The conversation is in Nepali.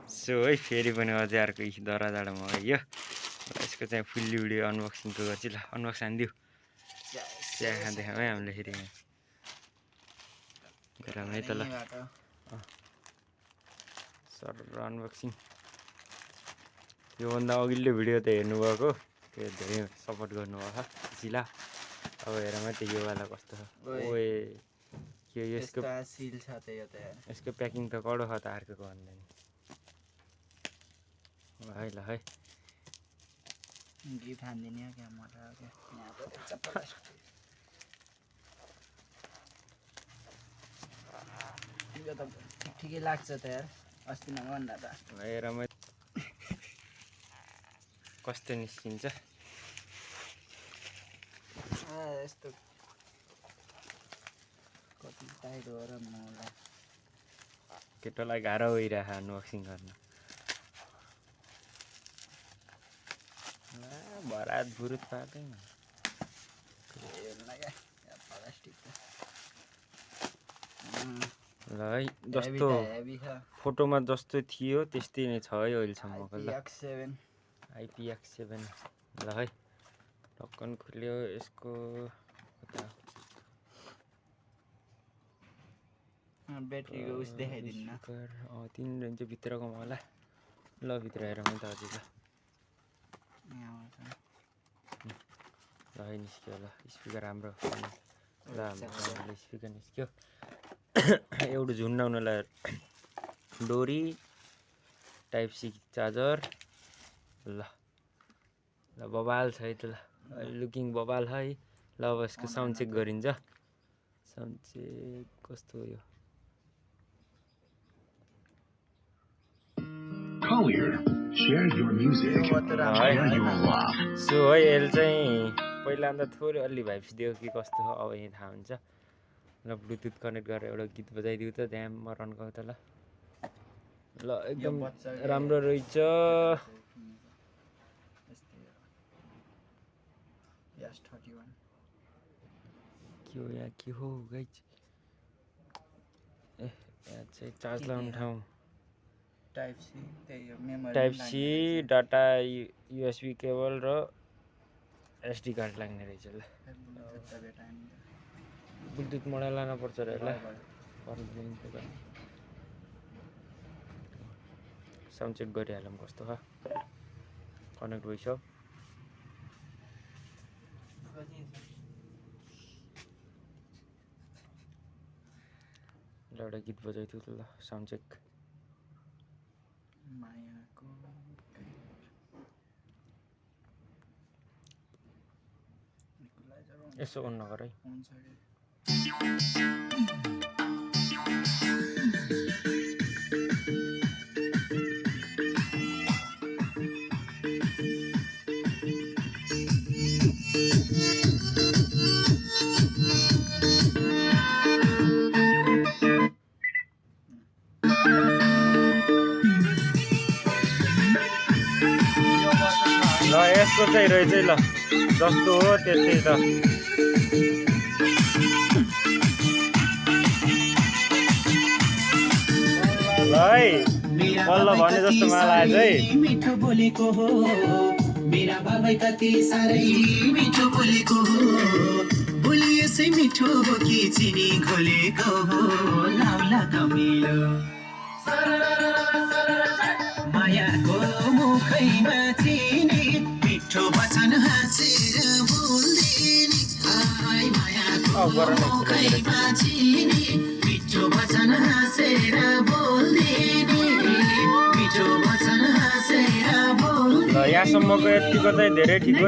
सो है फेरि पनि अझै अर्को दराजाडा मगाइयो र यसको चाहिँ फुल्ली भिडियो अनबक्सिङको गर्छ ल अनबक्स हान्दियो चिया खाँदै खाउँ है हामीले फेरि गरम है त ल सर अनबक्सिङ योभन्दा अघिल्लो भिडियो त हेर्नुभएको त्यो धेरै सपोर्ट गर्नुभएको जिला अब हेरौँ है त योवाला कस्तो छ ओए के यसको सिल छ त यो त यसको प्याकिङ त कडो छ त अर्कोको भन्दा नि है ल है गिफ्ट हान्दिने हो क्या मजा हो क्या यो त ठिकै लाग्छ त यार अस्ति नभन्दा त हेरौँ है कस्तो निस्किन्छ यस्तो कति टाइट हो र मलाई केटालाई गाह्रो भइरहेको अनबक्सिङ गर्न भरात भुरुत पार्दैन ल है जस्तो फोटोमा जस्तो थियो त्यस्तै नै छ है अहिलेसम्मको ल IPX7 ल है ढक्कन खुल्यो यसको ब्याट्रीको उस देखाइदिन्न 3 रेन्ज भित्रको होला ल भित्र हेरौँ त अझै ल है निस्क्यो ल स्पिकर राम्रो ल हाम्रो स्पिकर निस्क्यो एउटा झुन्डाउनलाई डोरी टाइप सी चार्जर ल ल बबाल छ है त ल लुकिङ बबाल है ल अब यसको साउन्ड चेक गरिन्छ साउन्ड चेक कस्तो हो यो सो है यसले चाहिँ पहिला अन्त थोरै अलि भाइब्स दियो कि कस्तो हो अब यहाँ थाहा हुन्छ ल ब्लुटुथ कनेक्ट गरेर एउटा गीत बजाइदिउ त त्यहाँ म रन्काउ त ल एकदम राम्रो रहेछ के हो यहाँ के हो गाइज ए यहाँ चाहिँ चार्ज लाउने ठाउँ type C data USB cable र SD कार्ड लाग्ने रहेछ ल ब्लुटुथ मोडल लान पर्छ र यसलाई साउन्ड चेक गरिहालौँ कस्तो छ कनेक्ट भइसक्यो ल एउटा गीत बजाइदिउ ल साउन्ड चेक यसो अन नगर है ल यसको चाहिँ रहेछ ल जस्तो हो त्यस्तै त ल है बल्ल भने जस्तो मलाई आएछ है मिठो बोलेको हो मेरा बाबै कति साह्रै मिठो बोलेको हो बोली यसै मिठो हो कि चिनी घोलेको हो लाउला कमिलो मायाको मुखैमा चिनी मिठो वचन हाँसेर बोल्दिनी हाय मायाको मुखैमा चिनी मिठो वचन हाँसेर बोल्दिनी मिठो वचन हाँसेर बोल्दिनी ल यहाँसम्मको यतिको चाहिँ धेरै ठिक हो